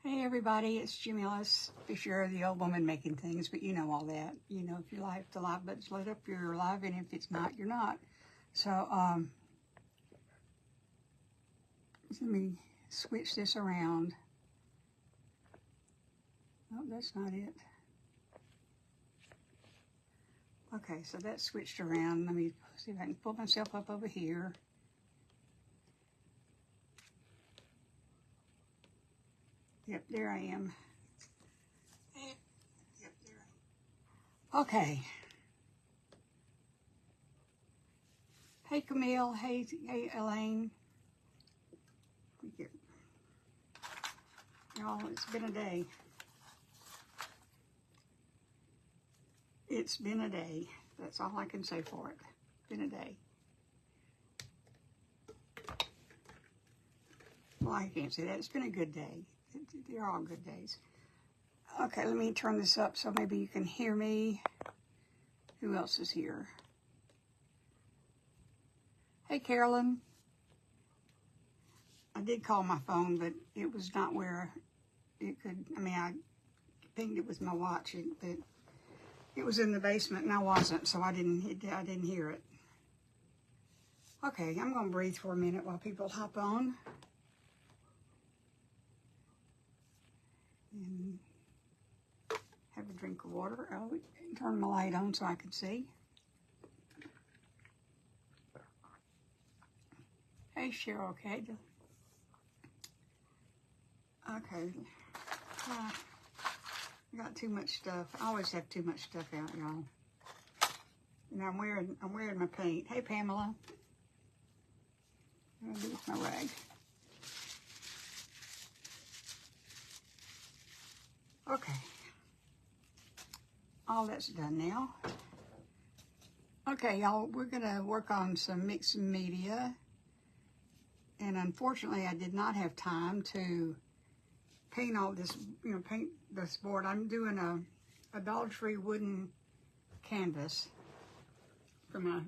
Hey everybody, it's Jamila's Fisher, the old woman making things, but you know all that. You know, if you like the live button's lit up, you're alive, and if it's not, you're not. So, let me switch this around. Oh, that's not it. Okay, so that's switched around. Let me see if I can pull myself up over here. Yep, there I am. Yep, there I am. Okay. Hey Camille, hey Elaine. Y'all, it's been a day. It's been a day. That's all I can say for it. Been a day. Well, I can't say that. It's been a good day. They're all good days. Okay, let me turn this up so maybe you can hear me. Who else is here? Hey, Carolyn. I did call my phone, but it was not where it could, I pinged it with my watch, but it was in the basement and I wasn't, so I didn't hear it. Okay, I'm going to breathe for a minute while people hop on. And have a drink of water. Oh, turn my light on so I can see. Hey, Cheryl, okay. Okay. I got too much stuff. I always have too much stuff out, y'all. And I'm wearing my paint. Hey, Pamela. What do I do with my rag? Okay. All that's done now. Okay, y'all, we're gonna work on some mixed media. And unfortunately, I did not have time to paint all this, paint this board. I'm doing a Dollar Tree wooden canvas for my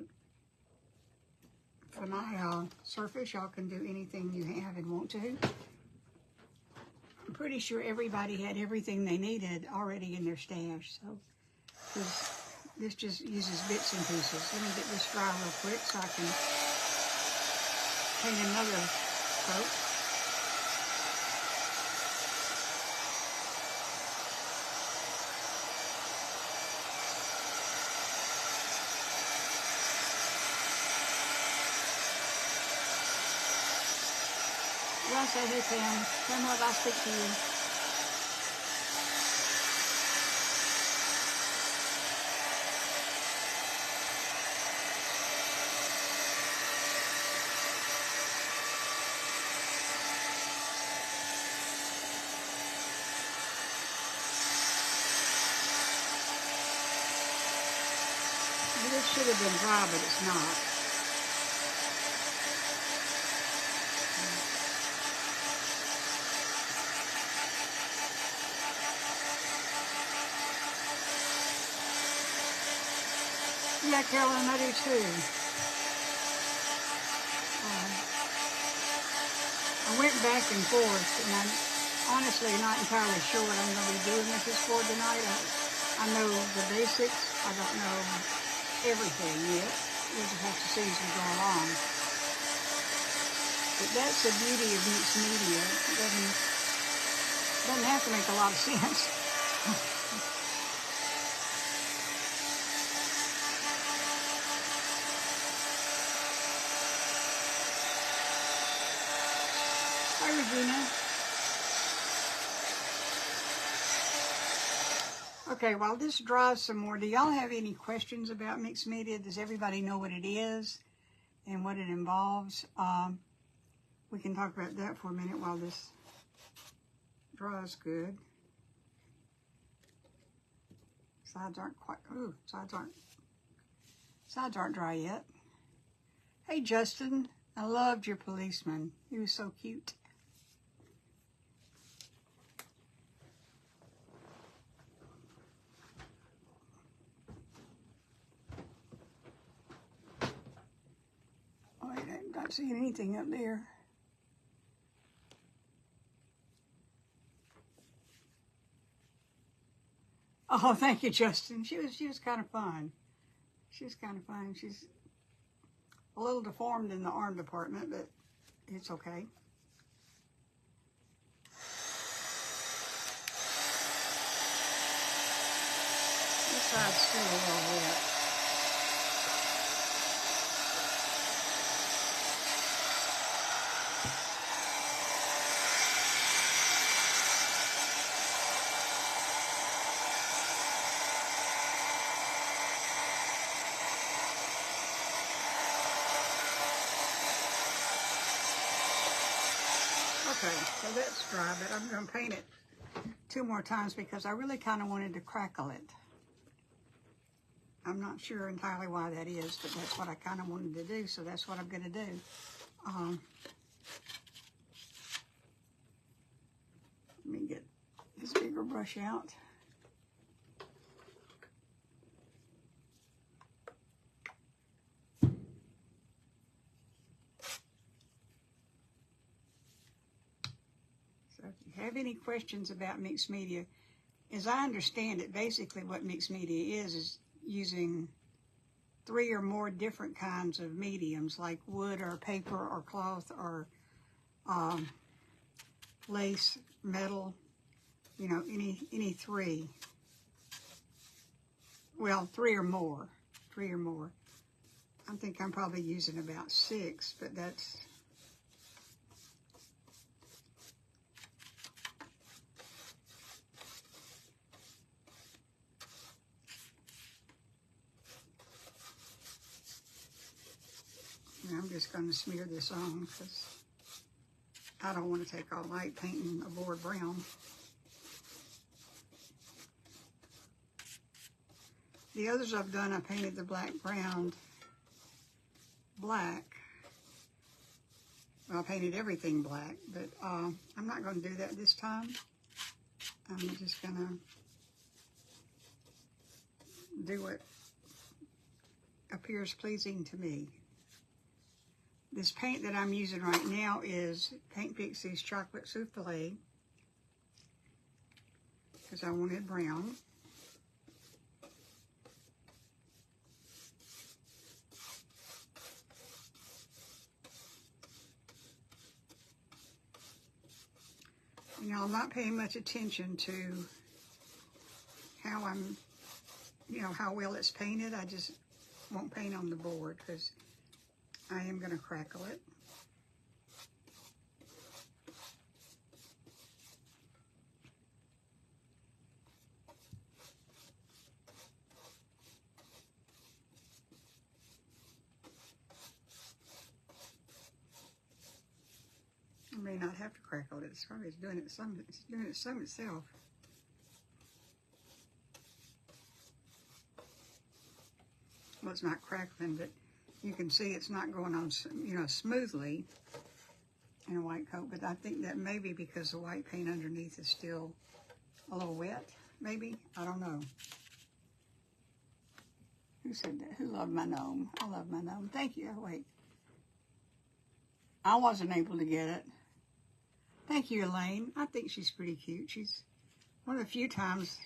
surface. Y'all can do anything you have and want to. I'm pretty sure everybody had everything they needed already in their stash, so this just uses bits and pieces. Let me get this dry real quick so I can paint another coat. Well, I say, hey Pam, Pamela, I'll speak to you. This should have been dry, but it's not. Yeah, Carolyn, I do too. I went back and forth, and I'm honestly not entirely sure what I'm going to be doing with this board tonight. I know the basics. I don't know everything yet. We'll just have to see as we go along. But that's the beauty of mixed media. It doesn't have to make a lot of sense. Hi, Regina. Okay, while this dries some more, do y'all have any questions about mixed media? Does everybody know what it is and what it involves? We can talk about that for a minute while this dries good. Sides aren't quite, sides aren't dry yet. Hey, Justin, I loved your policeman. He was so cute. Oh, wait, I'm not seeing anything up there. Oh, thank you, Justin. She was kind of fun. She was kind of fun. She's a little deformed in the arm department, but it's okay. This side's still a little wet. Okay, so that's dry, but I'm going to paint it 2 more times because I really kind of wanted to crackle it. I'm not sure entirely why that is, but that's what I kind of wanted to do, so that's what I'm going to do. Let me get this bigger brush out. So if you have any questions about mixed media, as I understand it, basically what mixed media is using 3 or more different kinds of mediums, like wood or paper or cloth or lace, metal, you know, any 3. Well, 3 or more. 3 or more. I think I'm probably using about 6, but that's... And I'm just going to smear this on because I don't want to take all night painting a board brown. The others I've done, I painted the black ground black. Well, I painted everything black, but I'm not going to do that this time. I'm just going to do what appears pleasing to me. This paint that I'm using right now is Paint Pixie's Chocolate Souffle, because I want it brown. You know, I'm not paying much attention to how how well it's painted. I just won't paint on the board because I am going to crackle it. I may not have to crackle it. It's probably doing it some itself. Well, it's not crackling, but you can see it's not going on, smoothly in a white coat. But I think that may be because the white paint underneath is still a little wet. Maybe, I don't know. Who said that? Who loved my gnome? I love my gnome. Thank you. Wait, I wasn't able to get it. Thank you, Elaine. I think she's pretty cute. She's one of the few times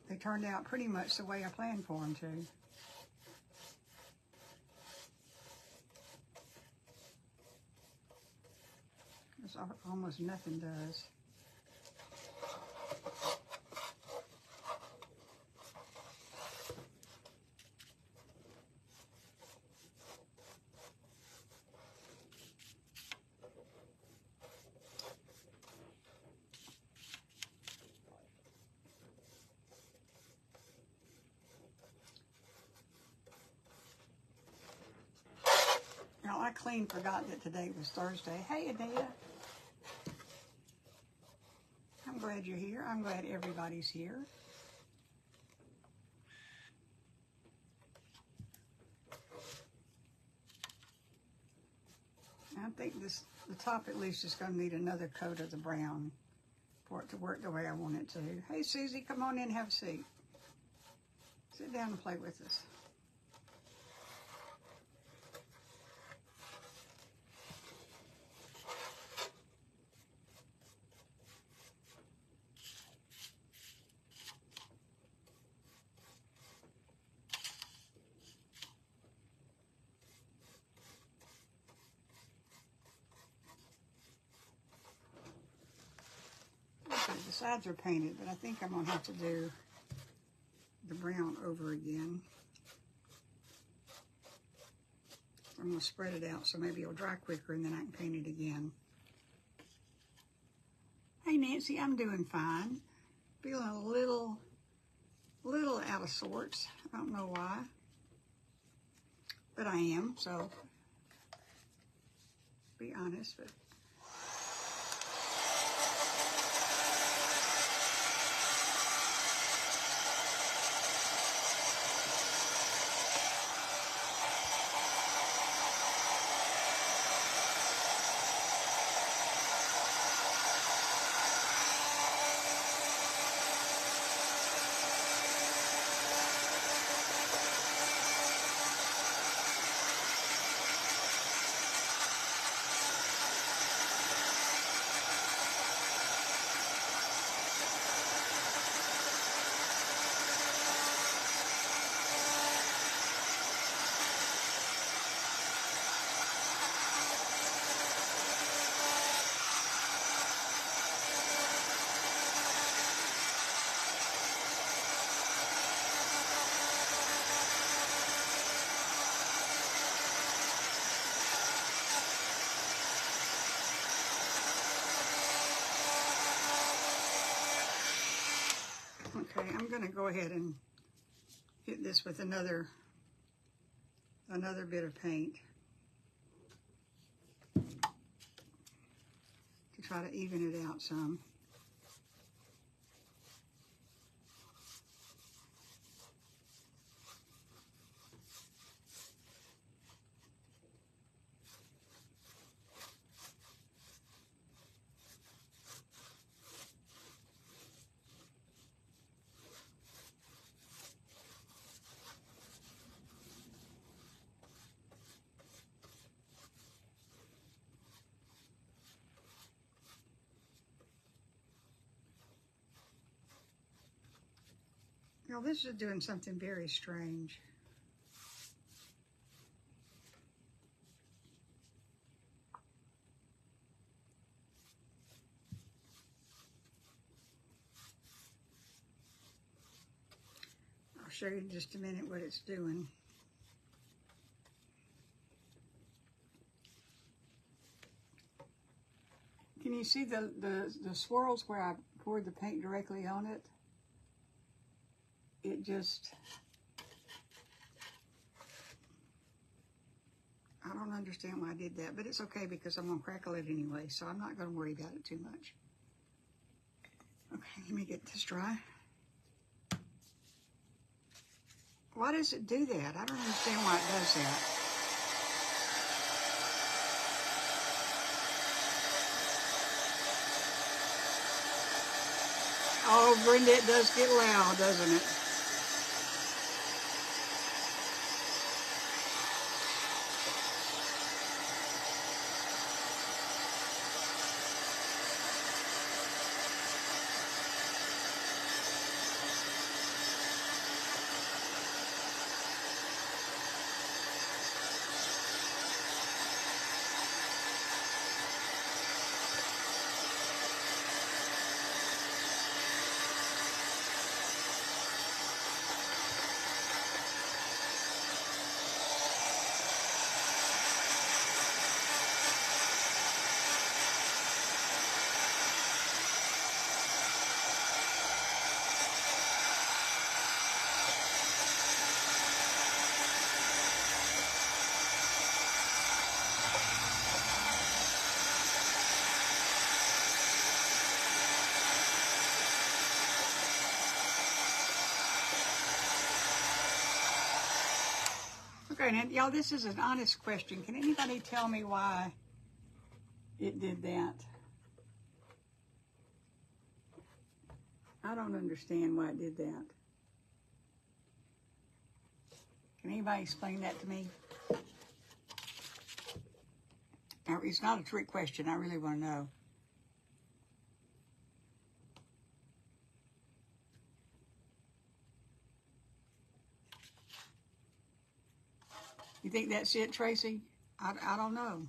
they turned out pretty much the way I planned for them to. There's almost nothing does. I clean forgot that today was Thursday. Hey, Anita. I'm glad you're here. I'm glad everybody's here. I think the top at least is going to need another coat of the brown for it to work the way I want it to. Hey, Susie, come on in and have a seat. Sit down and play with us. sides are painted, but I think I'm going to have to do the brown over again. I'm going to spread it out so maybe it'll dry quicker and then I can paint it again. Hey Nancy, I'm doing fine. Feeling a little out of sorts. I don't know why, but I am, so be honest. But okay, I'm going to go ahead and hit this with another bit of paint to try to even it out some. Now this is doing something very strange. I'll show you in just a minute what it's doing. Can you see the swirls where I poured the paint directly on it? It just, I don't understand why I did that, but it's okay because I'm going to crackle it anyway, so I'm not going to worry about it too much. Okay, let me get this dry. Why does it do that? I don't understand why it does that. Oh, Brenda, it does get loud, doesn't it? Okay, now, y'all, this is an honest question. Can anybody tell me why it did that? I don't understand why it did that. Can anybody explain that to me? Now, it's not a trick question. I really want to know. You think that's it, Tracy? I don't know.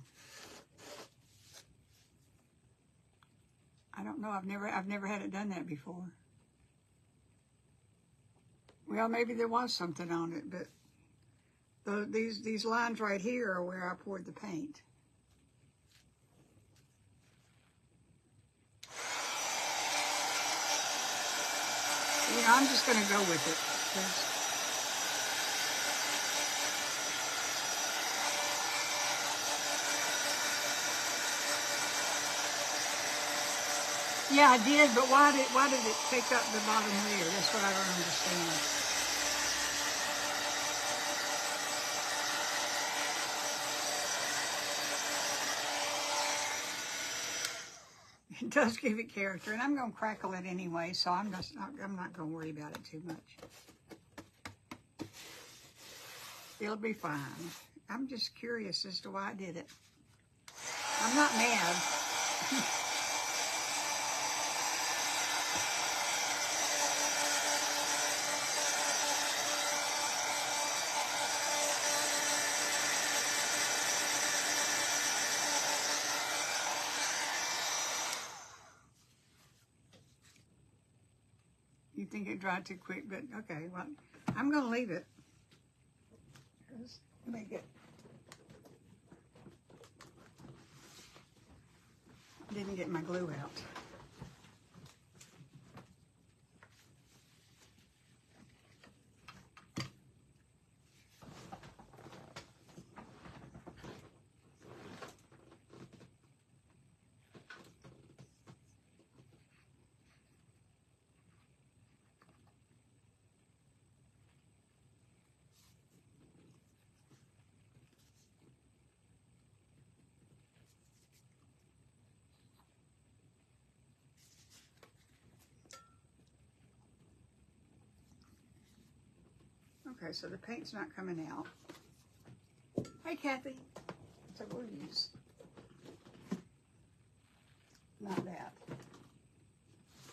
I don't know. I've never had it done that before. Well, maybe there was something on it, but these lines right here are where I poured the paint. You know, I'm just going to go with it. Yeah, I did, but why did it take up the bottom layer? That's what I don't understand. It does give it character, and I'm going to crackle it anyway, so I'm not going to worry about it too much. It'll be fine. I'm just curious as to why I did it. I'm not mad. You think it dried too quick, but okay, well, I'm going to leave it. Make it. Didn't get my glue out. Okay, so the paint's not coming out. Hey, Kathy. So we'll use not that.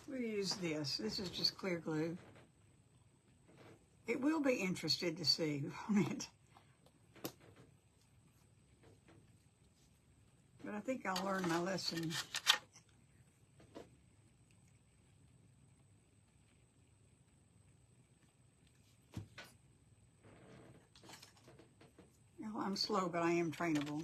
We'll use this. This is just clear glue. It will be interested to see on it. But I think I'll learn my lesson. Well, I'm slow, but I am trainable.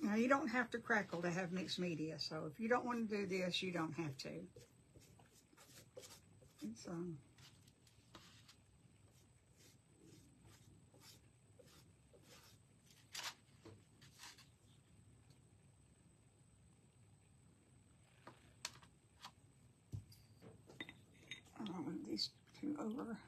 Now, you don't have to crackle to have mixed media, so if you don't want to do this, you don't have to. It's, I'll move these two over.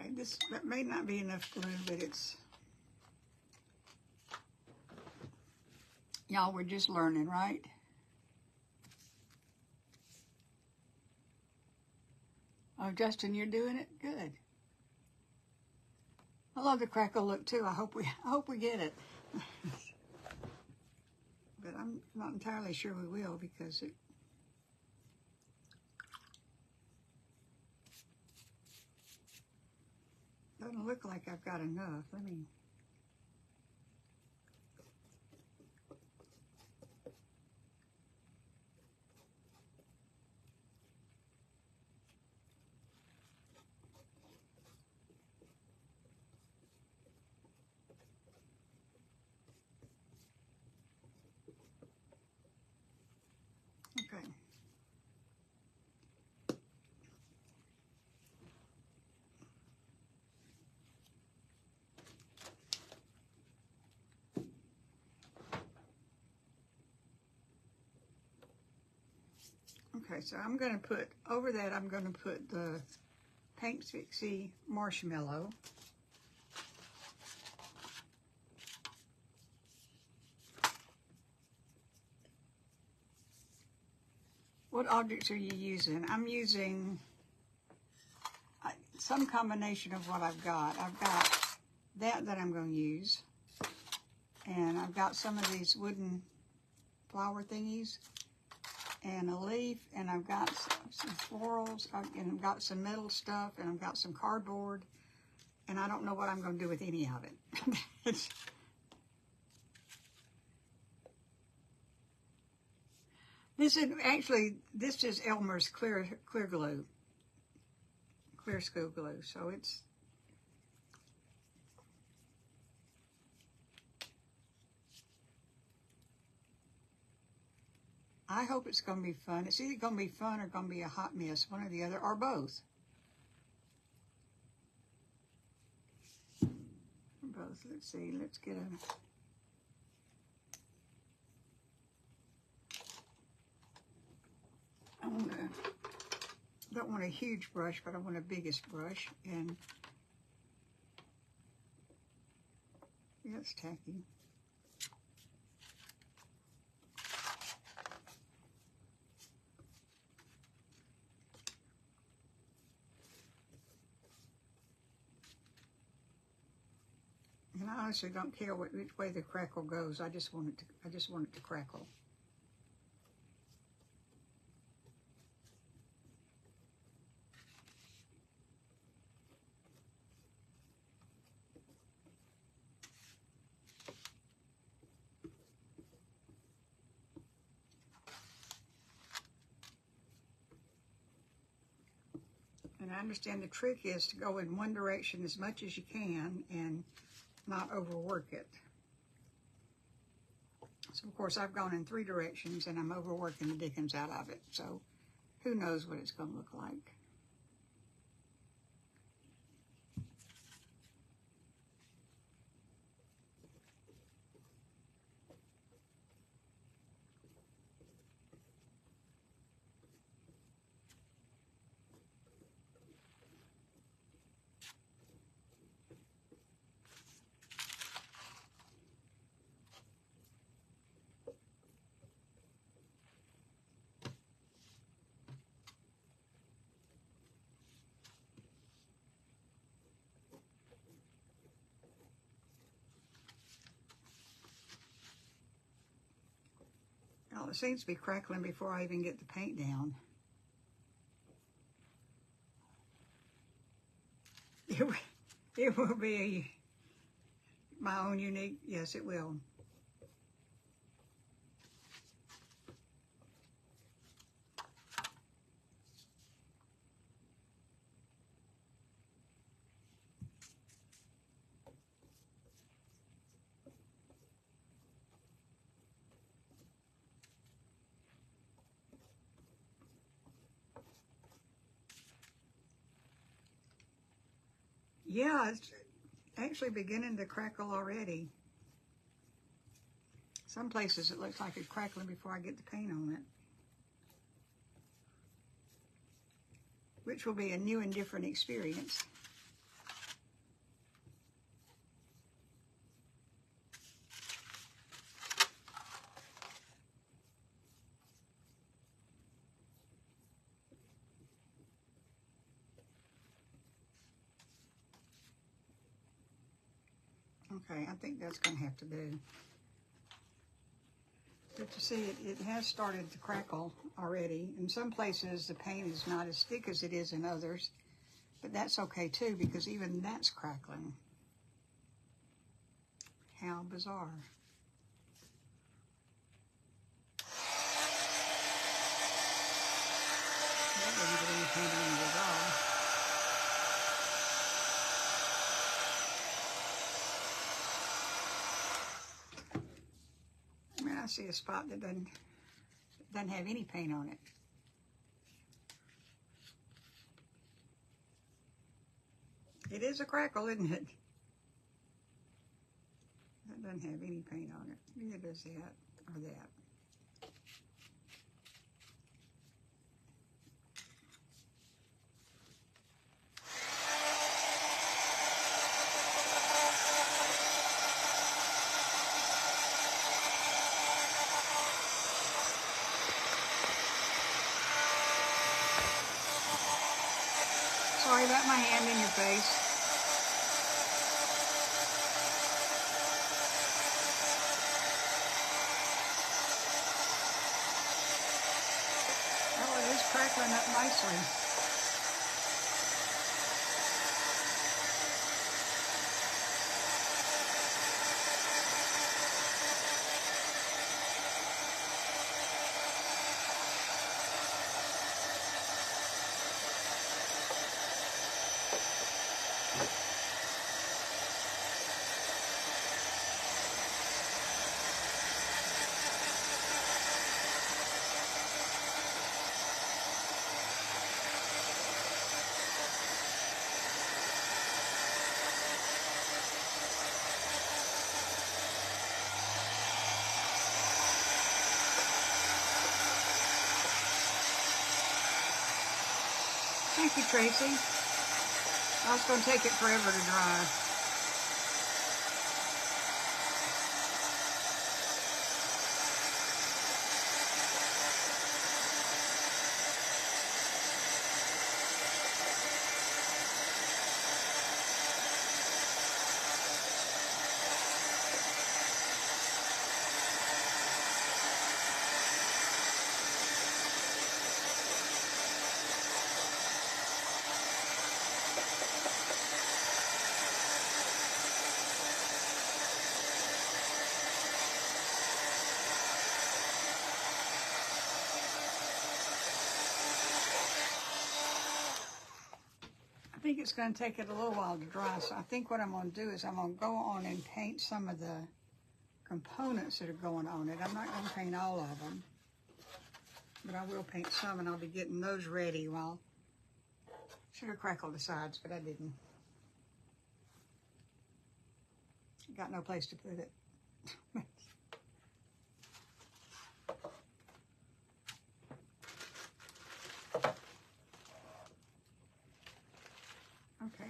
Okay, that may not be enough glue, but it's... Y'all, we're just learning, right? Oh, Justin, you're doing it? Good. I love the crackle look too. I hope we get it. But I'm not entirely sure we will because it doesn't look like I've got enough. Let me... Okay. Okay, so I'm going to put, over that I'm going to put the Paint Fixie Marshmallow. What objects are you using? I'm using some combination of what I've got. I've got that I'm going to use. And I've got some of these wooden flower thingies. And a leaf, and I've got some florals, and I've got some metal stuff, and I've got some cardboard, and I don't know what I'm going to do with any of it. This is Elmer's clear glue, clear school glue, so it's... I hope it's going to be fun. It's either going to be fun or going to be a hot mess, one or the other, or both. Both. Let's see. Let's get a... Don't want a huge brush, but I want a biggest brush. And yeah, it's tacky. And I honestly don't care which way the crackle goes. I just want it to crackle. And I understand the trick is to go in one direction as much as you can and not overwork it. So of course I've gone in 3 directions and I'm overworking the dickens out of it. So who knows what it's going to look like. Well, it seems to be crackling before I even get the paint down. It will be my own unique, yes it will. Yeah, it's actually beginning to crackle already. Some places it looks like it's crackling before I get the paint on it. Which will be a new and different experience. Okay, I think that's going to have to do. But you see, it has started to crackle already. In some places, the paint is not as thick as it is in others. But that's okay too, because even that's crackling. How bizarre. That didn't get any paint on it at all. I mean, I see a spot that doesn't have any paint on it. It is a crackle, isn't it? That doesn't have any paint on it. Neither does that or that. Sorry about my hand in your face. Oh, it is crackling up nicely. Thank you, Tracy. Oh, it's going to take it forever to dry. I think it's going to take it a little while to dry, so I think what I'm going to do is I'm going to go on and paint some of the components that are going on it. I'm not going to paint all of them, but I will paint some, and I'll be getting those ready while... Should have crackled the sides, but I didn't. Got no place to put it. Okay,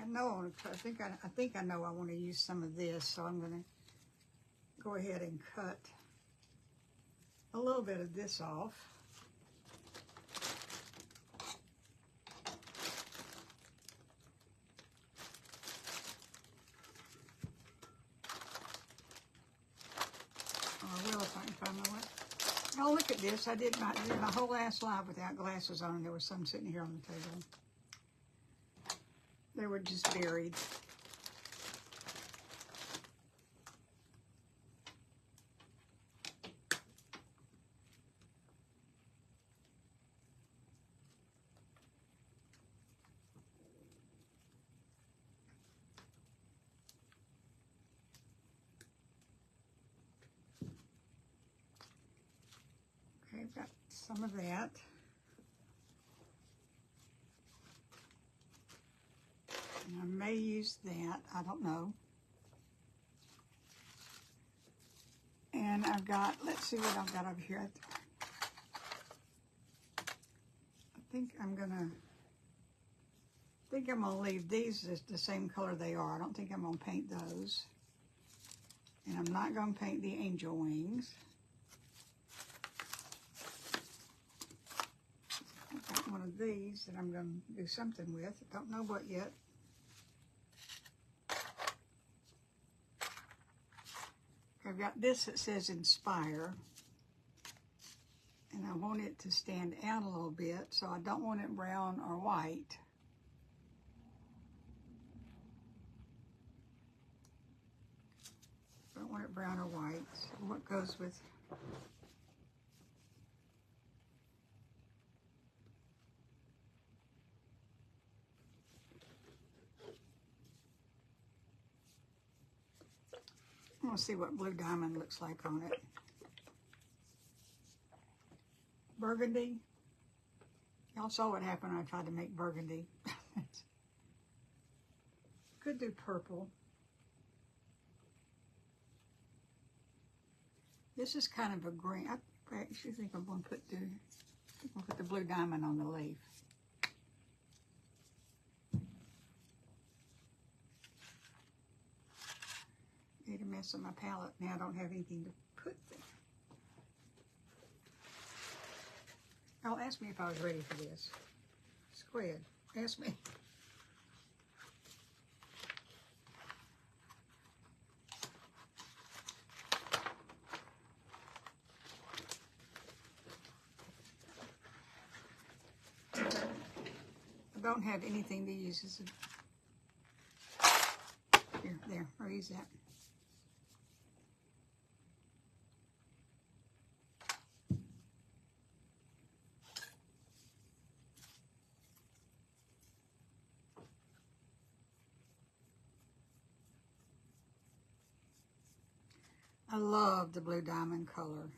I think I know I want to use some of this, so I'm going to go ahead and cut a little bit of this off. Or I will if I can find my way. Oh, look at this. I did my whole last live without glasses on. There was some sitting here on the table. They were just buried. Okay, I've got some of that. And I may use that, I don't know. And I've got, let's see what I've got over here. I think I'm gonna leave these as the same color they are. I don't think I'm gonna paint those. And I'm not gonna paint the angel wings. I've got one of these that I'm gonna do something with. I don't know what yet. I've got this that says Inspire, and I want it to stand out a little bit, so I don't want it brown or white. I don't want it brown or white. So what goes with... I want to see what blue diamond looks like on it. Burgundy. Y'all saw what happened when I tried to make burgundy. Could do purple. This is kind of a green. I actually think I'm going to put the blue diamond on the leaf. Need a mess on my palette. Now I don't have anything to put there. Oh, ask me if I was ready for this. Just go ahead. Ask me. I don't have anything to use as a... Here, there. I'll use that. I love the blue diamond color.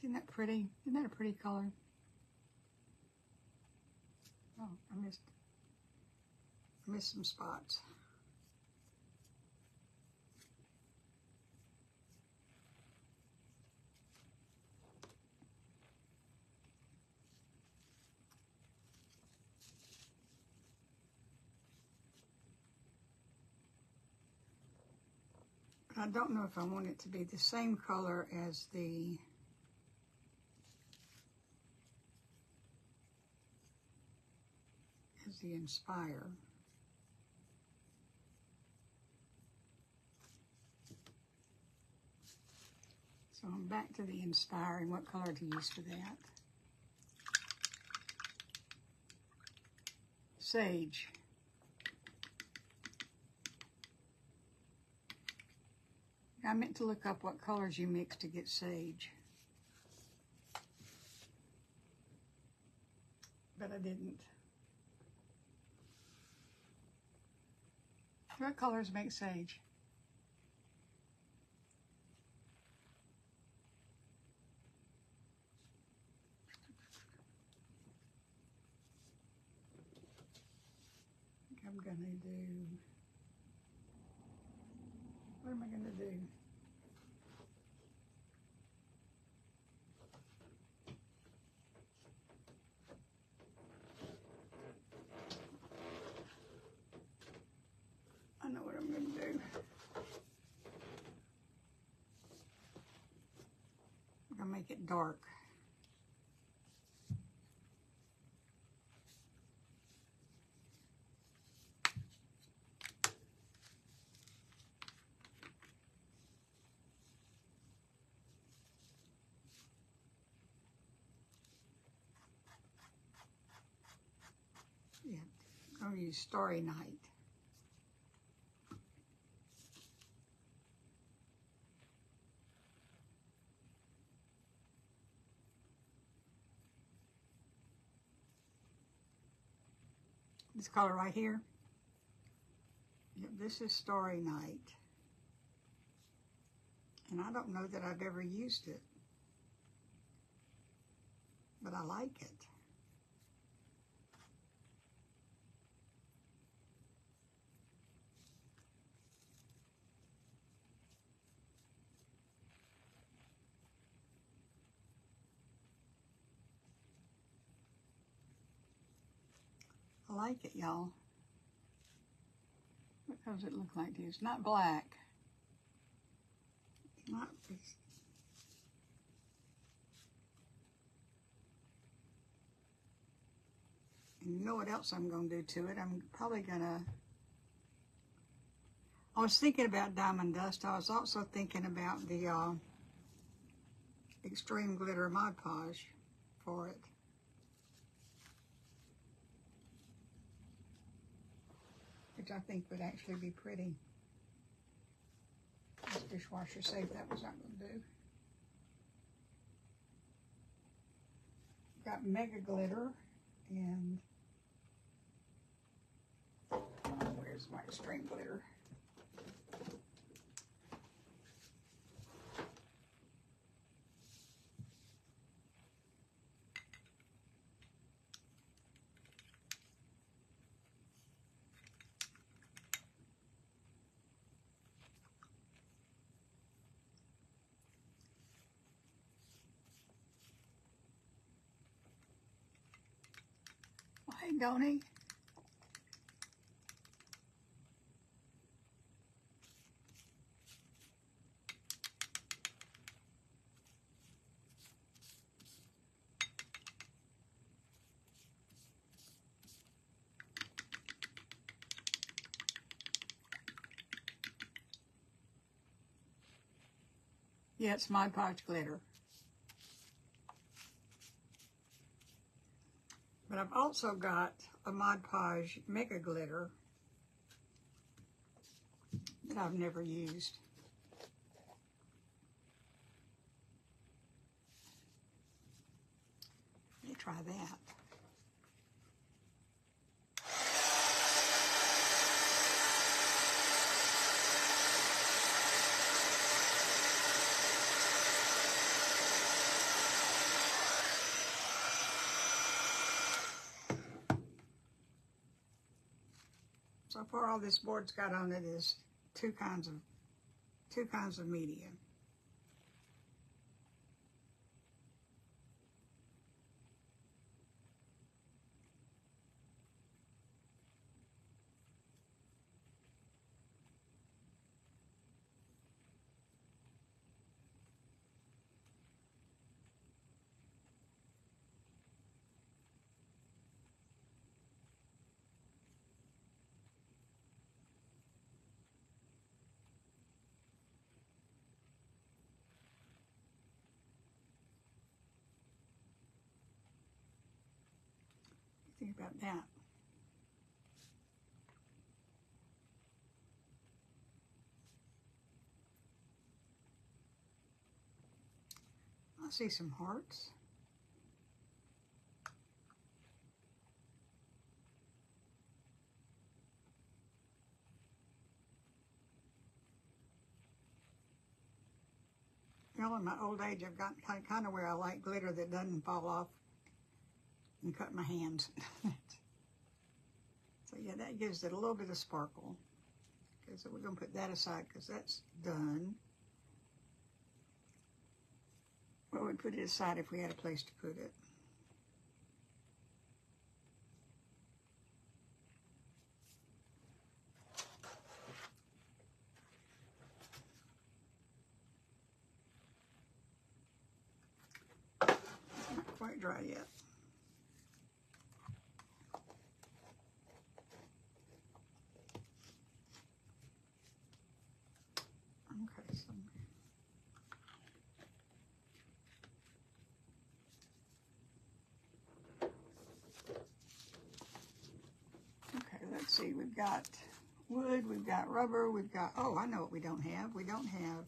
Isn't that pretty? Isn't that a pretty color? Oh, I missed some spots. I don't know if I want it to be the same color as the Inspire. So I'm back to the Inspire and what color to use for that. Sage. I meant to look up what colors you mix to get sage, but I didn't. What colors make sage? I think I'm gonna do, what am I gonna do? I know what I'm gonna do. I'm gonna make it dark. Yeah, I'm gonna use Starry Night. This color right here. Yep, this is Starry Night. And I don't know that I've ever used it, but I like it. like it, y'all. What does it look like to you? It's not black. Not, and you know what else I'm going to do to it? I'm probably going to... I was thinking about diamond dust. I was also thinking about the extreme glitter Mod Podge for it. Which I think would actually be pretty. This dishwasher safe, that was not going to do. Got mega glitter and where's my extreme glitter? Oh, hey, Donnie. Yeah, it's Mod Podge glitter. But I've also got a Mod Podge mega glitter that I've never used. Let me try that. So far, all this board's got on it is two kinds of media. Think about that. I see some hearts. You know, in my old age, I've gotten kind of where I like glitter that doesn't fall off and cut my hands. So yeah, that gives it a little bit of sparkle. Okay, so we're going to put that aside because that's done. Well, we'd put it aside if we had a place to put it. Not quite dry yet. Okay, so okay, let's see. We've got wood, we've got rubber, we've got, oh, I know what we don't have. We don't have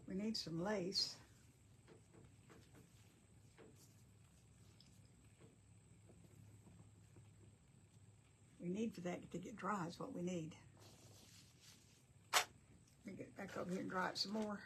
we need some lace. We need for that to get dry is what we need. Let me get back over here and dry it some more.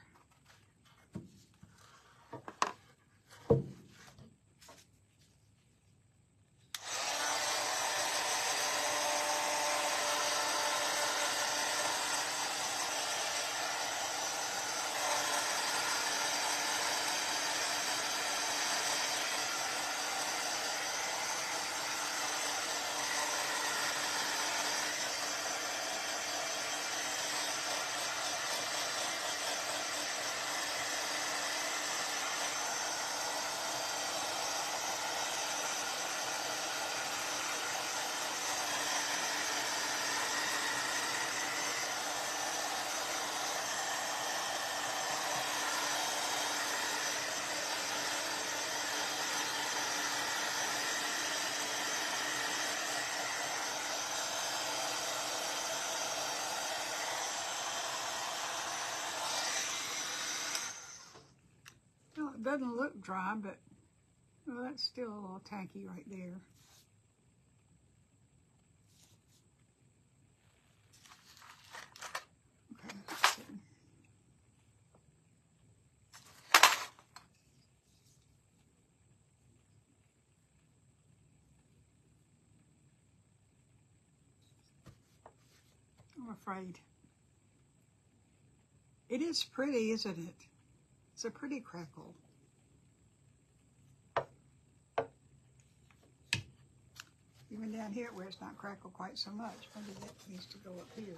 doesn't look dry, but well, that's still a little tacky right there. Okay, let's see. I'm afraid. It is pretty, isn't it? It's a pretty crackle. Even down here where it's not crackled quite so much. Maybe that needs to go up here.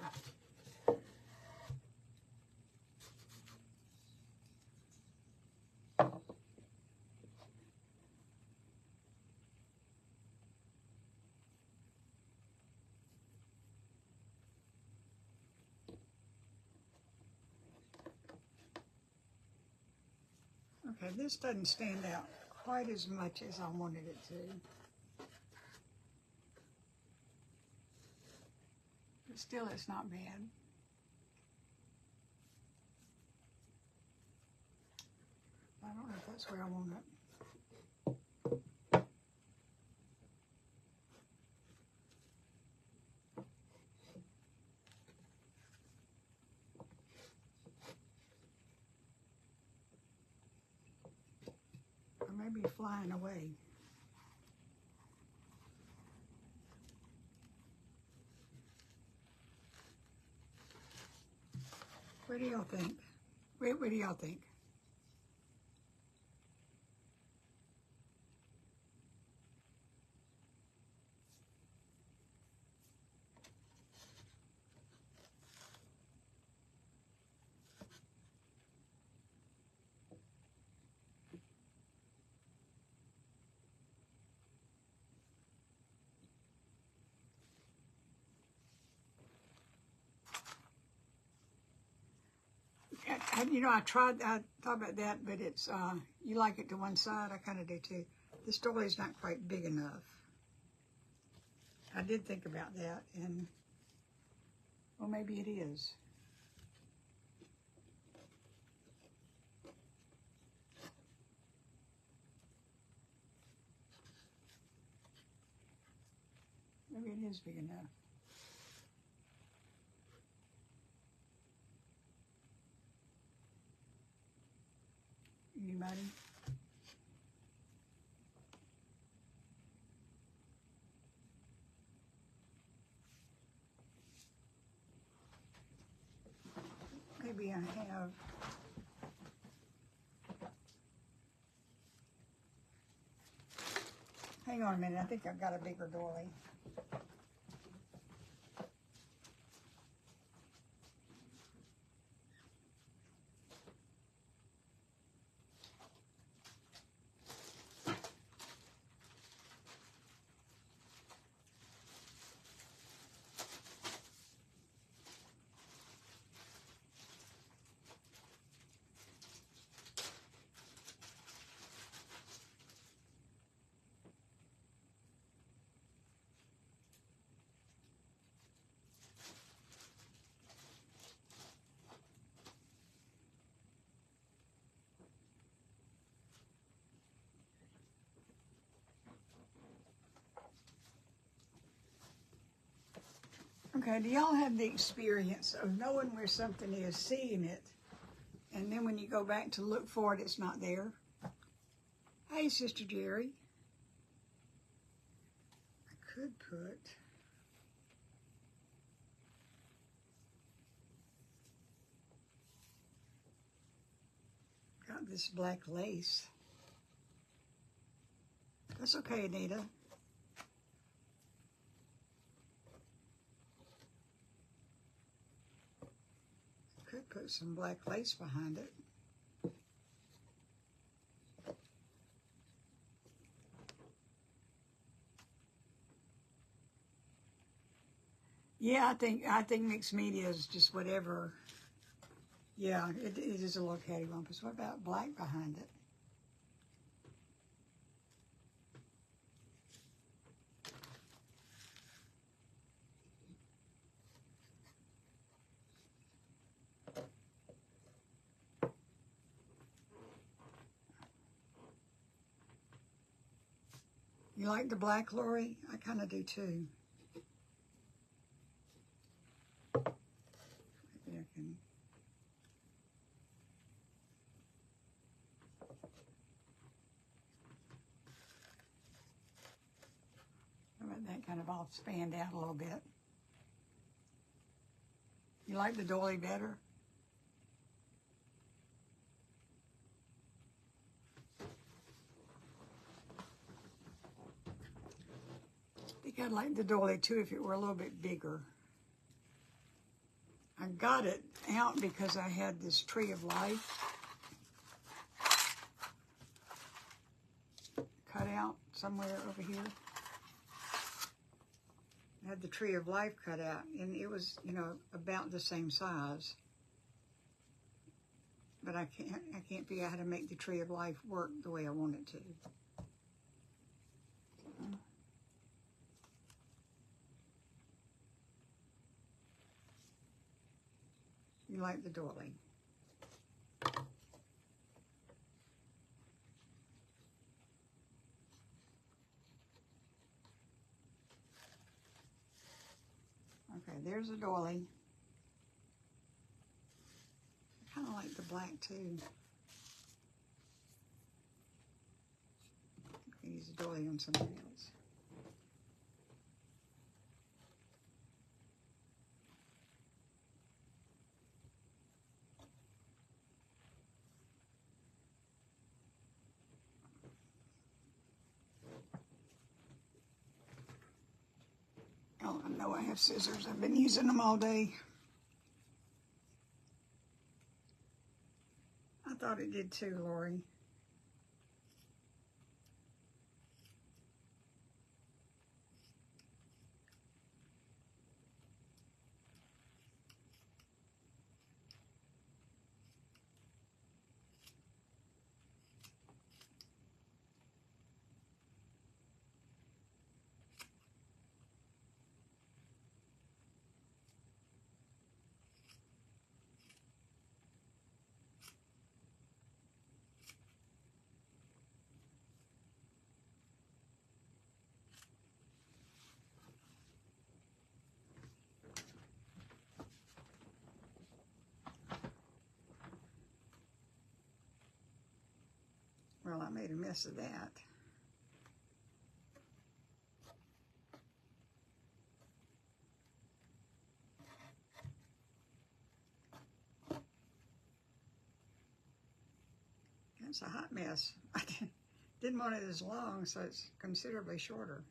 Okay, this doesn't stand out quite as much as I wanted it to. But still, it's not bad. I don't know if that's where I want it. Or maybe flying away. What do y'all think? Wait, what do y'all think? You know, I thought about that, but it's, you like it to one side, I kind of do too. This doorway's not quite big enough. I did think about that, and, well, maybe it is. Maybe it is big enough. Anybody? Maybe I have. Hang on a minute, I think I've got a bigger doily. Okay, do y'all have the experience of knowing where something is, seeing it, and then when you go back to look for it, it's not there? Hey, Sister Jerry. I could put... Got this black lace. That's okay, Anita. Could put some black lace behind it. Yeah, I think mixed media is just whatever. Yeah, it is a little cattywampus. What about black behind it? You like the black, Lori? I kind of do too. Maybe I can. How about that kind of all spanned out a little bit? You like the doily better? I think I'd like the doily too if it were a little bit bigger. I got it out because I had this tree of life cut out somewhere over here. I had the tree of life cut out, and it was, you know, about the same size. But I can't figure out how to make the tree of life work the way I want it to. You like the doily? Okay, there's the doily. I kind of like the black too. I can use the doily on something else. Oh, I know I have scissors. I've been using them all day. I thought it did too, Lori. Well, I made a mess of that. That's a hot mess. I didn't want it as long, so it's considerably shorter.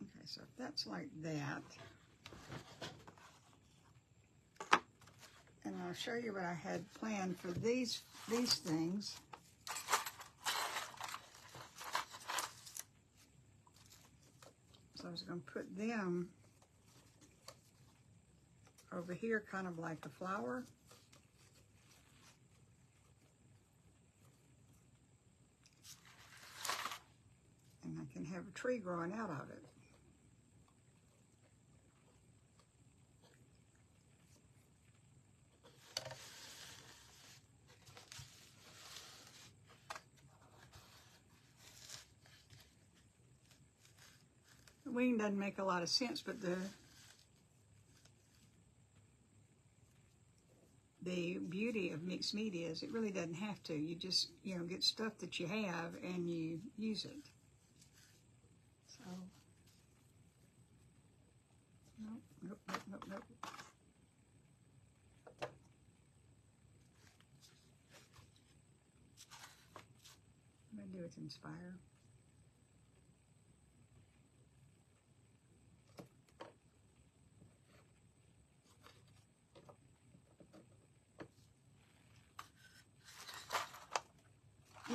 Okay, so if that's like that, and I'll show you what I had planned for these things. So I was going to put them over here, kind of like a flower. And I can have a tree growing out of it. The wing doesn't make a lot of sense, but the beauty of mixed media is it really doesn't have to. You just, you know, get stuff that you have and you use it. So, nope, nope, nope, nope, nope. What do I do with Inspire?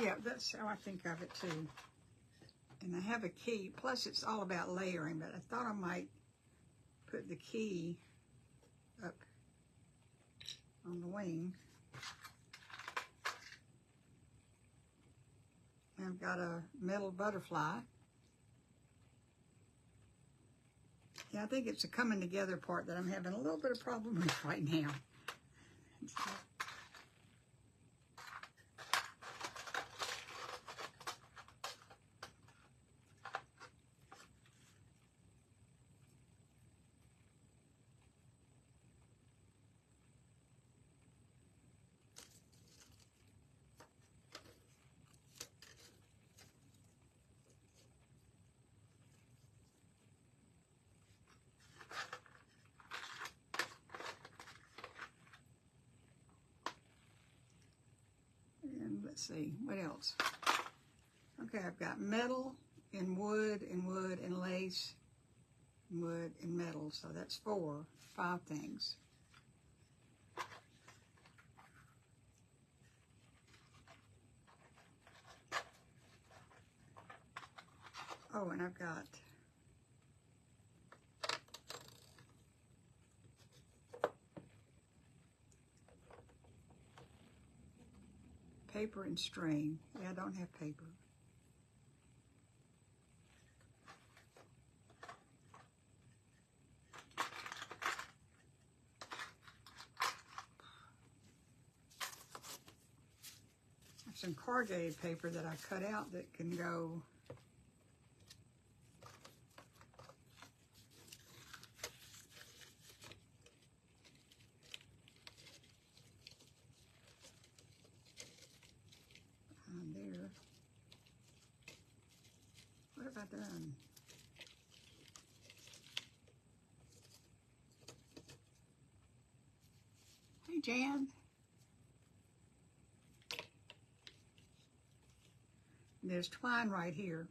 Yeah, that's how I think of it too. And I have a key, plus it's all about layering, but I thought I might put the key up on the wing. And I've got a metal butterfly. Yeah, I think it's the coming together part that I'm having a little bit of problem with right now. And let's see, what else? Okay, I've got metal and wood and wood and lace, wood and metal, so that's 5 things. Oh, and I've got paper and string. Yeah, I don't have paper. Some corrugated paper that I cut out that can go on there. What have I done? Hey, Jan. There's twine right here.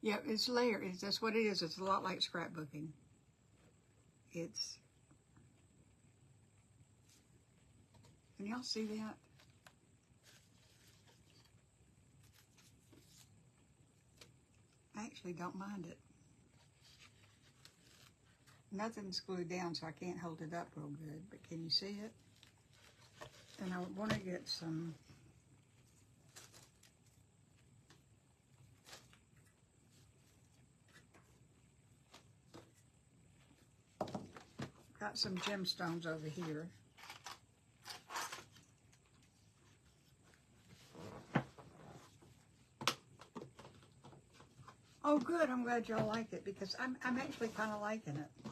Yeah, it's layered. That's what it is. It's a lot like scrapbooking. It's, can y'all see that? I actually don't mind it. Nothing's glued down, so I can't hold it up real good, but can you see it? And I want to get some got some gemstones over here. Oh, good. I'm glad y'all like it because I'm actually kind of liking it.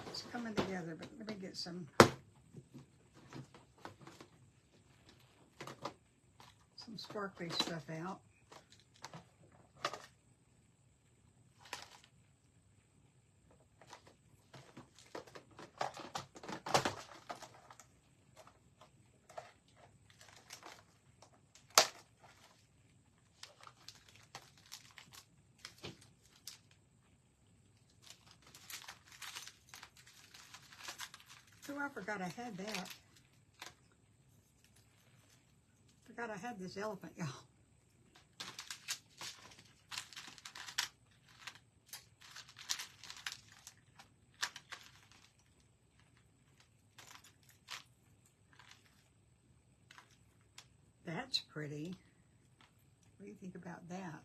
It's coming together, but let me get some sparkly stuff out. Oh, I forgot I had that. Forgot I had this elephant, y'all. That's pretty. What do you think about that?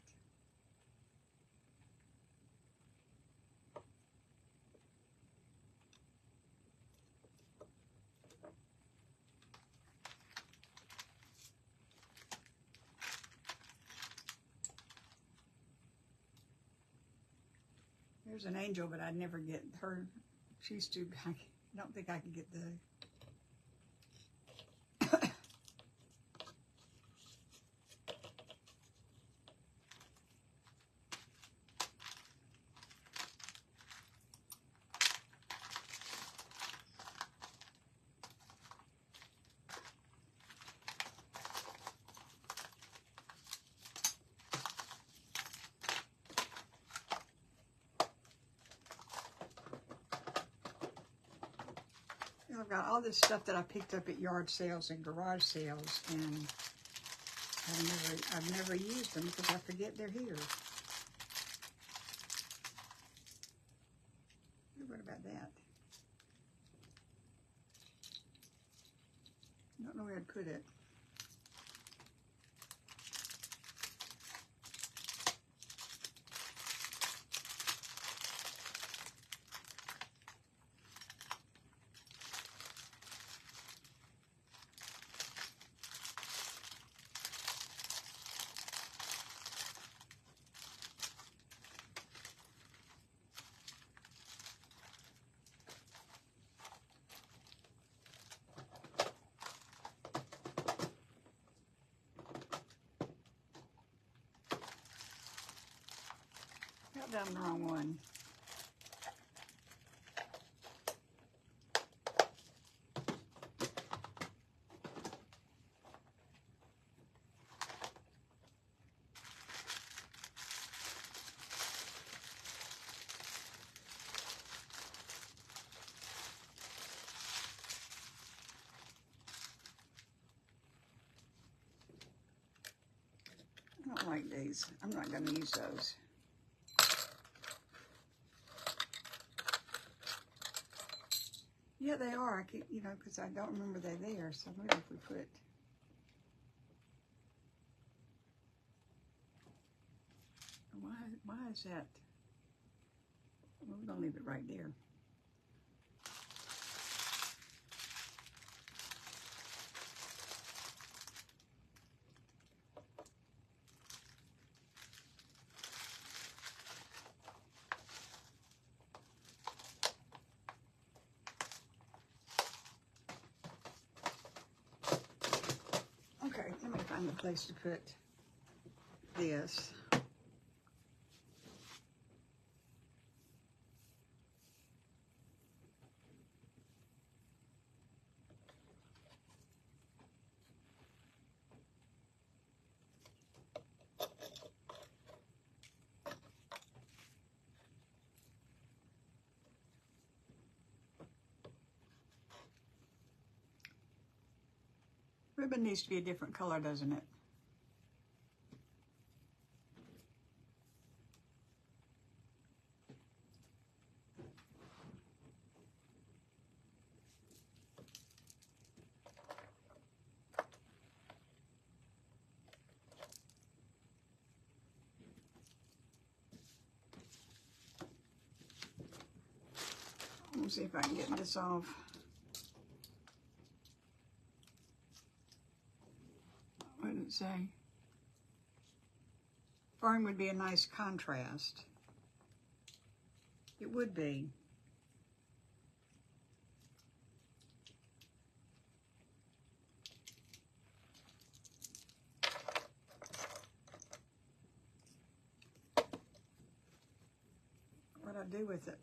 There's an angel, but I'd never get her. She's too, I don't think I could get the, I've got all this stuff that I picked up at yard sales and garage sales, and I've never used them because I forget they're here. What have about that. Don't know where I'd put it. Got down the wrong one. I don't like these. I'm not going to use those. Yeah, they are. I keep, you know, because I don't remember they're there. So maybe if we put, why is that? Well, we're gonna leave it right there. Okay, let me find a place to put this. Ribbon needs to be a different color, doesn't it? Let me see if I can get this off. What did it say? Fern would be a nice contrast. It would be. What do I do with it?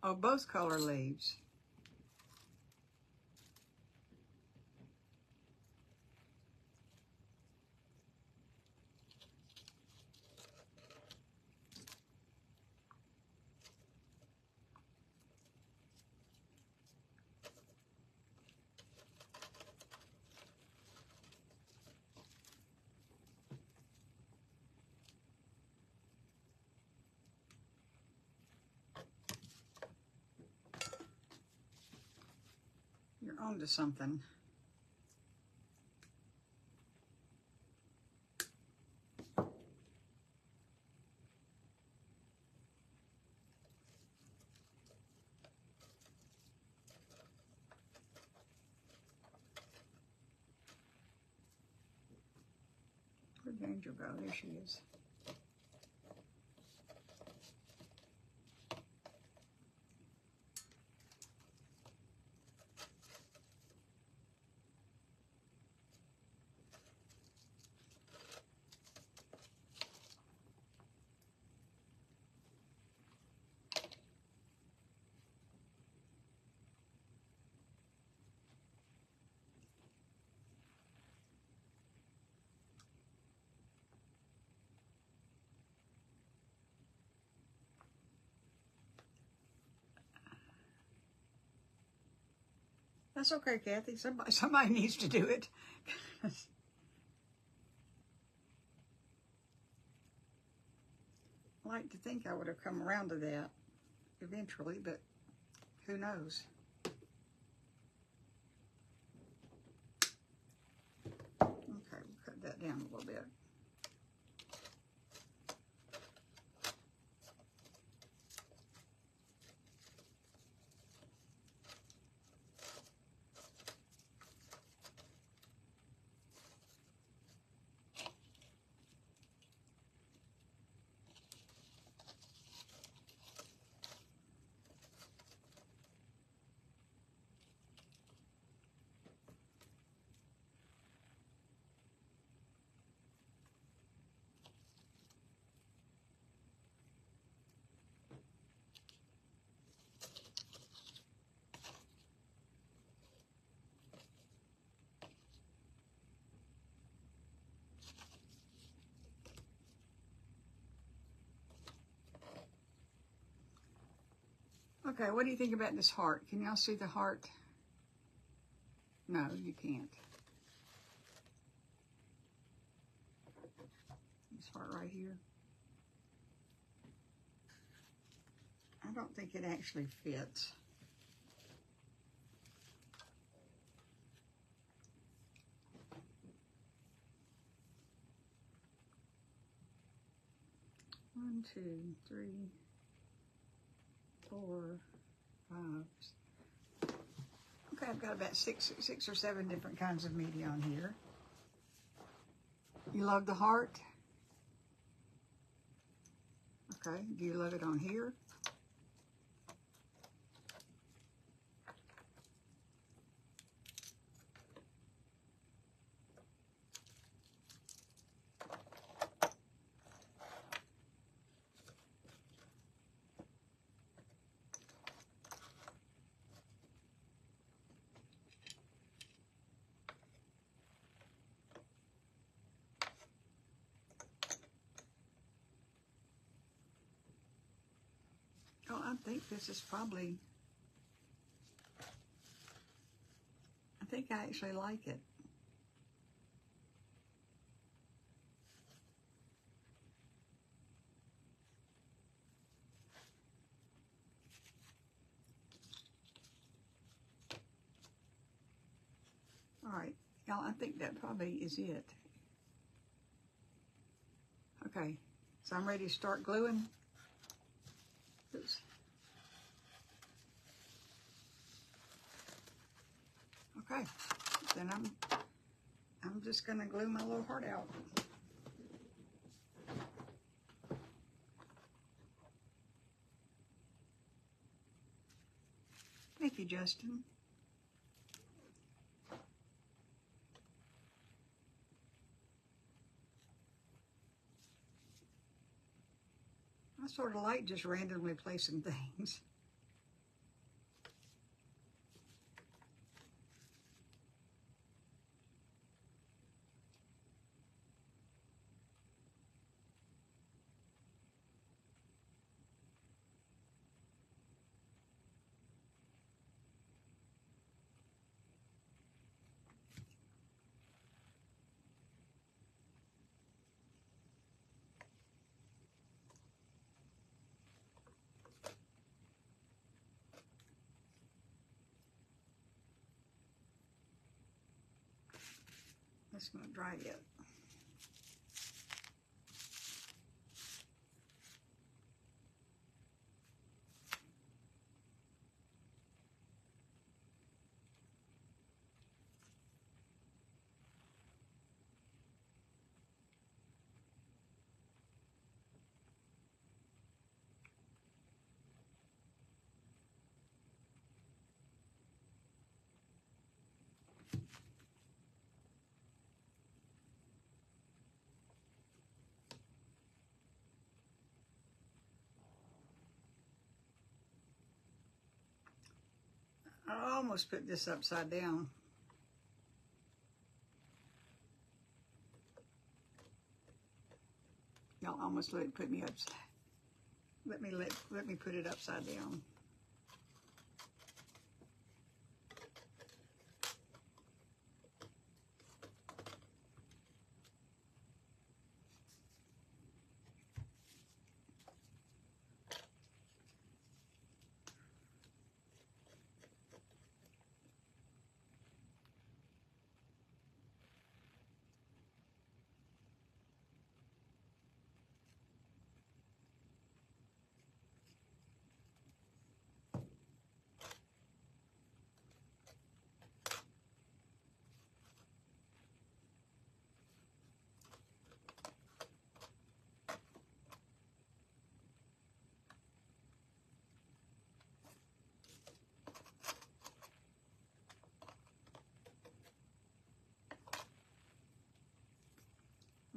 Oh, both color leaves. You're onto something. Where'd Angel go? There she is. That's okay, Kathy. Somebody needs to do it. I like to think I would have come around to that eventually, but who knows? Okay, we'll cut that down a little bit. Okay, what do you think about this heart? Can y'all see the heart? No, you can't. This heart right here. I don't think it actually fits. One, two, three, 4, 5. Okay, I've got about six or seven different kinds of media on here. You love the heart? Okay, do you love it on here? Oh, I think this is probably, I think I actually like it. All right, y'all, I think that probably is it. Okay, so I'm ready to start gluing. Oops. Okay, then I'm just gonna glue my little heart out. Thank you, Justin. I sort of like just randomly placing things. It's not dry yet. I almost put this upside down. Y'all almost put me upside. Let me put it upside down.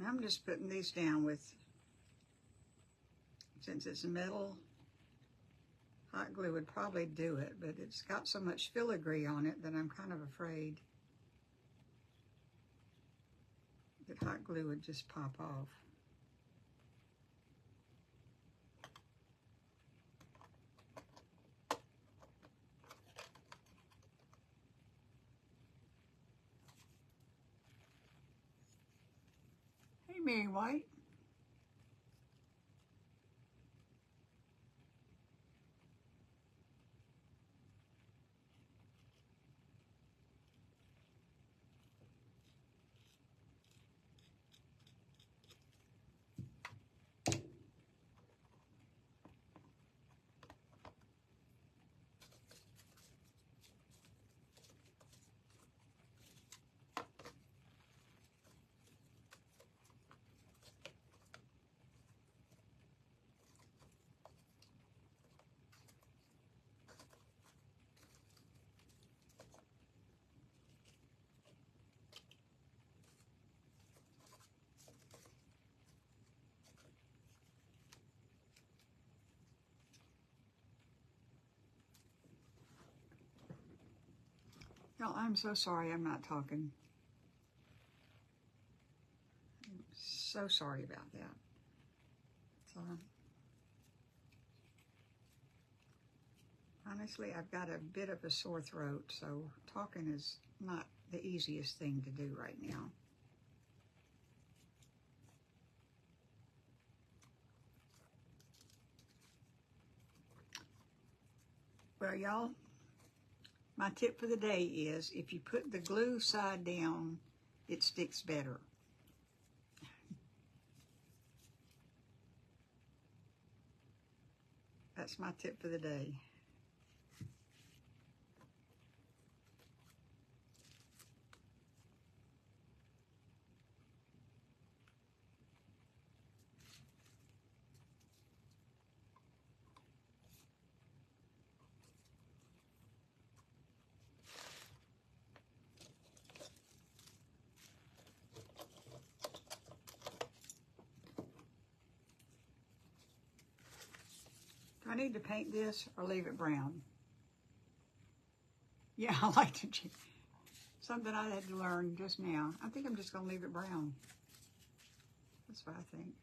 I'm just putting these down with, since it's metal, hot glue would probably do it, but it's got so much filigree on it that I'm kind of afraid that hot glue would just pop off. Hey, Mary White. Y'all, I'm so sorry I'm not talking. I'm so sorry about that. So, honestly, I've got a bit of a sore throat, so talking is not the easiest thing to do right now. Well, y'all, my tip for the day is if you put the glue side down, it sticks better. That's my tip for the day. Do I need to paint this or leave it brown? Yeah, I like to. Something I had to learn just now. I think I'm just going to leave it brown. That's what I think.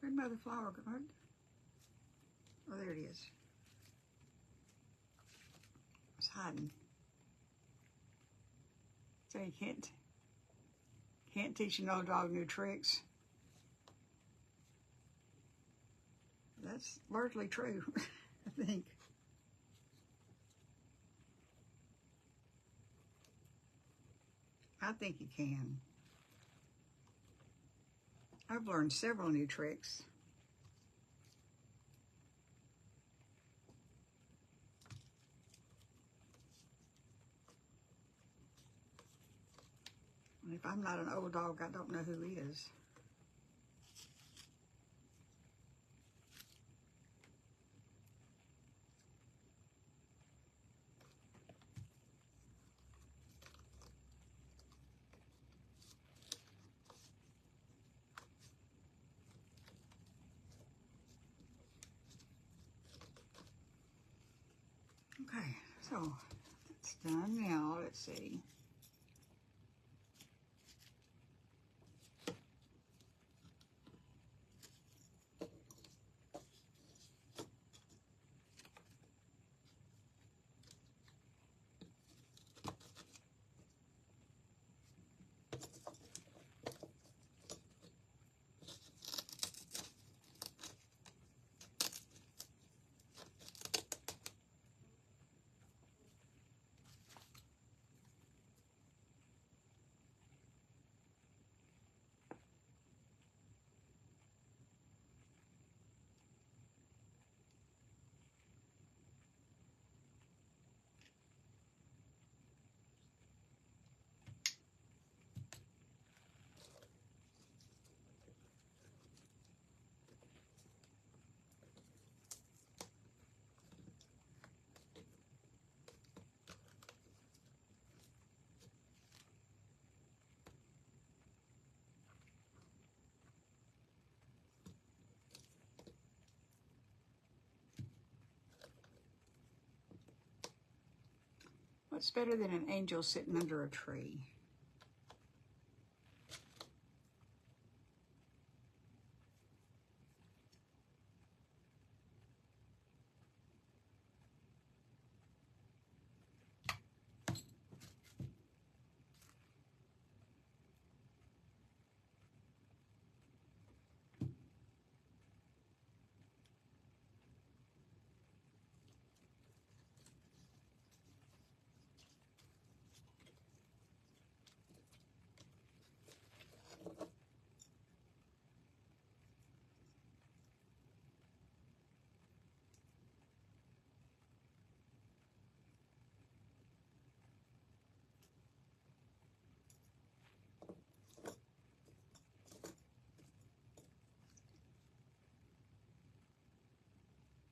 Where'd my other flower go? Oh, there it is. It's hiding. So you can't teach an old dog new tricks. That's largely true, I think. I think you can. I've learned several new tricks. And if I'm not an old dog, I don't know who is. So that's done. Now let's see. What's better than an angel sitting under a tree?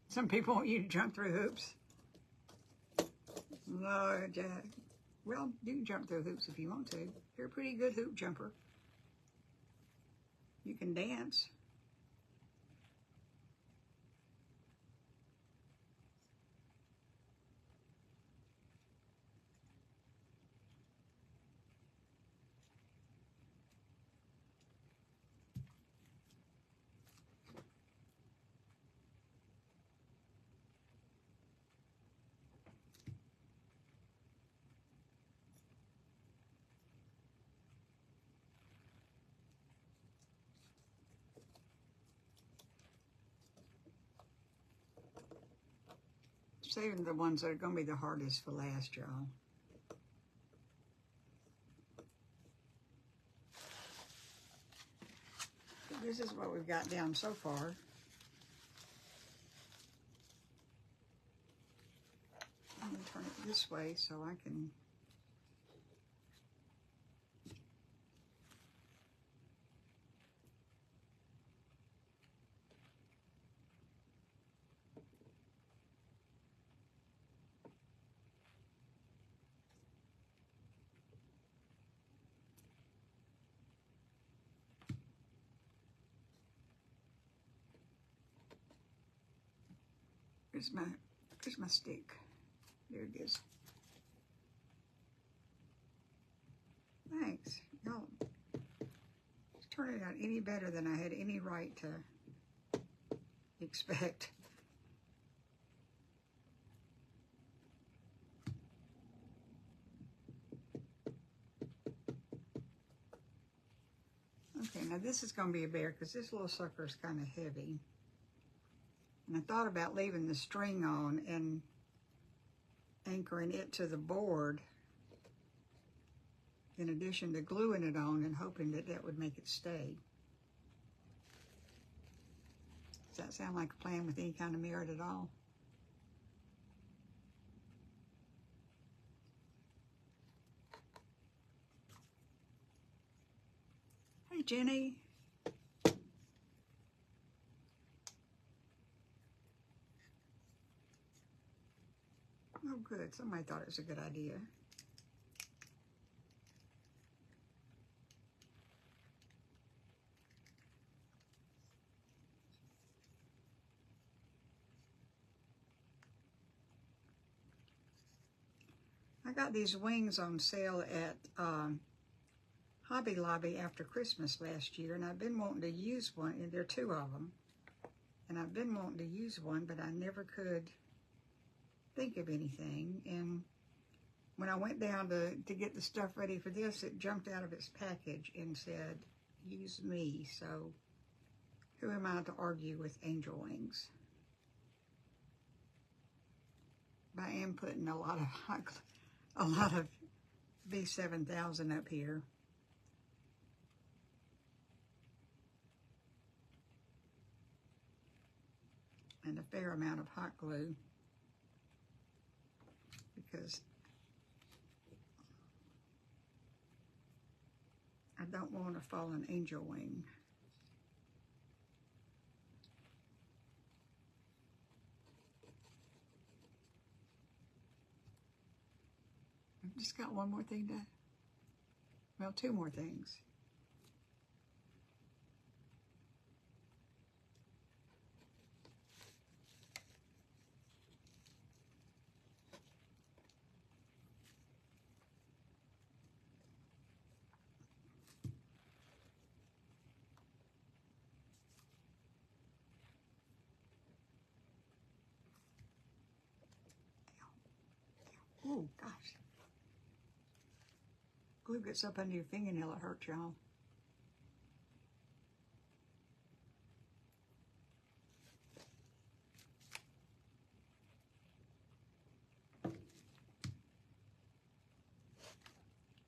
Some people want you to jump through hoops. No, Jack. Well, you can jump through hoops if you want to. You're a pretty good hoop jumper. You can dance. Saving the ones that are going to be the hardest for last, y'all. This is what we've got down so far. I'm going to turn it this way so I can... Here's my stick. There it is. Thanks. Y'all, it's turning out any better than I had any right to expect. Okay, now this is going to be a bear because this little sucker is kind of heavy. And I thought about leaving the string on and anchoring it to the board in addition to gluing it on and hoping that that would make it stay. Does that sound like a plan with any kind of merit at all? Hey, Jenny. Oh, good. Somebody thought it was a good idea. got these wings on sale at Hobby Lobby after Christmas last year, and I've been wanting to use one, and there are 2 of them. And I've been wanting to use one, but I never could think of anything. And when I went down to get the stuff ready for this, it jumped out of its package and said, use me. So who am I to argue with angel wings? But I am putting a lot of B7000 up here. And a fair amount of hot glue, because I don't want a fallen angel wing. I've just got one more thing to, well, 2 more things. Oh, gosh. Glue gets up under your fingernail, it hurts, y'all.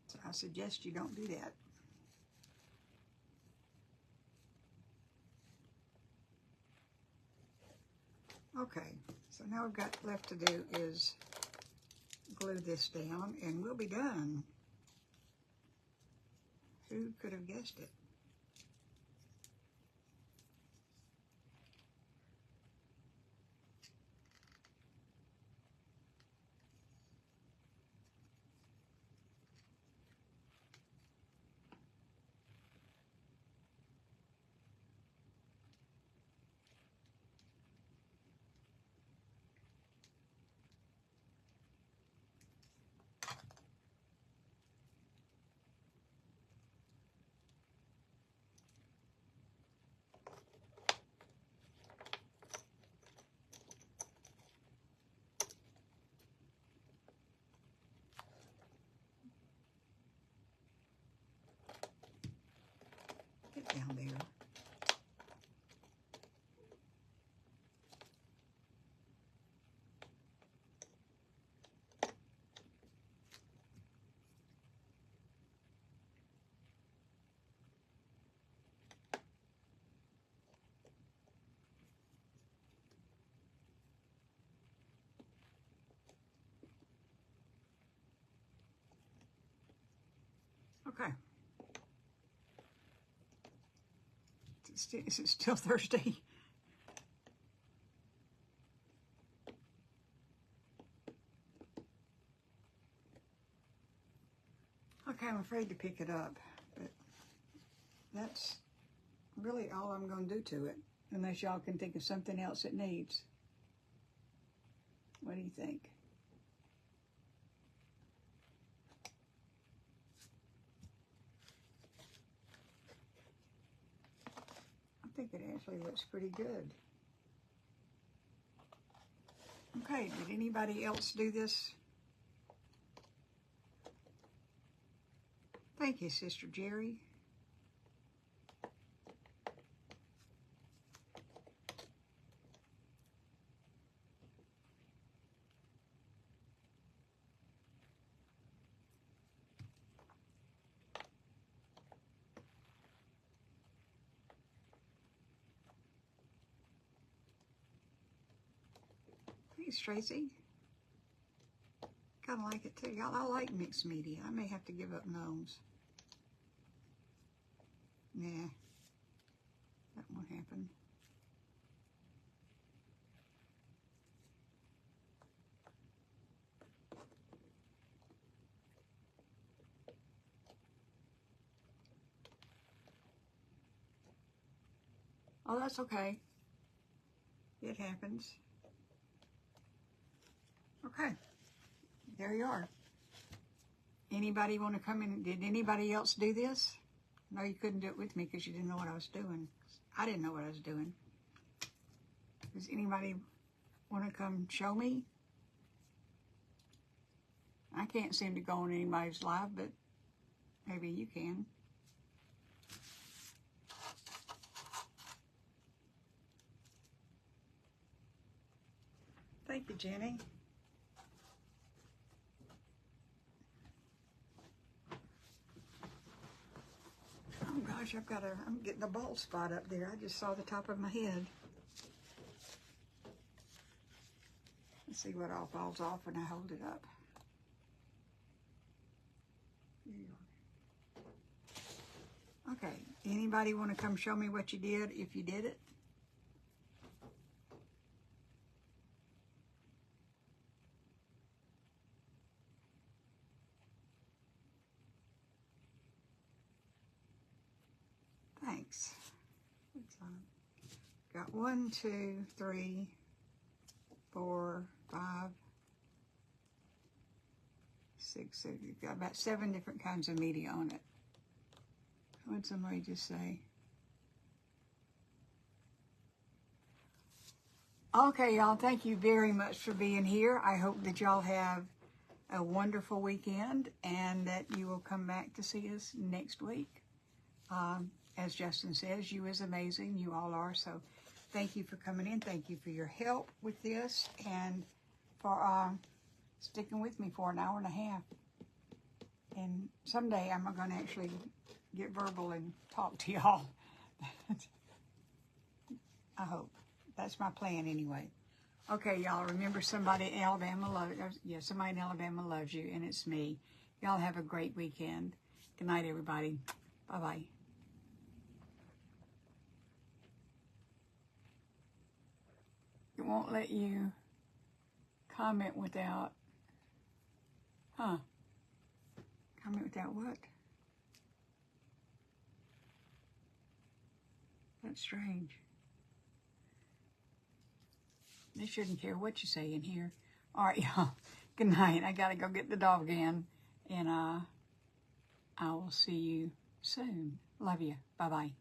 So I suggest you don't do that. Okay, so now we've got left to do is glue this down, and we'll be done. Who could have guessed it? Get down there. Okay. Is it still thirsty? Okay, I'm afraid to pick it up, but that's really all I'm going to do to it, unless y'all can think of something else it needs. What do you think? I think it actually looks pretty good. Okay, did anybody else do this? Thank you, Sister Jerry. Thanks, Tracy. Kind of like it too. Y'all, I like mixed media. I may have to give up gnomes. Nah, that won't happen. Oh, that's okay. It happens. Okay, there you are. Anybody want to come in? Did anybody else do this? No, you couldn't do it with me because you didn't know what I was doing. I didn't know what I was doing. Does anybody want to come show me? I can't seem to go on anybody's live, but maybe you can. Thank you, Jenny. Oh gosh, I'm getting a bald spot up there. I just saw the top of my head. Let's see what all falls off when I hold it up. Okay, anybody want to come show me what you did if you did it? Thanks. Got 1, 2, 3, 4, 5, 6, 7. You've got about 7 different kinds of media on it. What did somebody just say? Okay, y'all, thank you very much for being here. I hope that y'all have a wonderful weekend and that you will come back to see us next week. As Justin says, you is amazing. You all are. So thank you for coming in. Thank you for your help with this and for sticking with me for an hour and a half. And someday I'm going to actually get verbal and talk to y'all. I hope. That's my plan anyway. Okay, y'all, remember somebody in Alabama somebody in Alabama loves you, and it's me. Y'all have a great weekend. Good night, everybody. Bye-bye. It won't let you comment without, comment without what? That's strange. They shouldn't care what you say in here. All right, y'all. Good night. I got to go get the dog in, and I will see you soon. Love you. Bye-bye.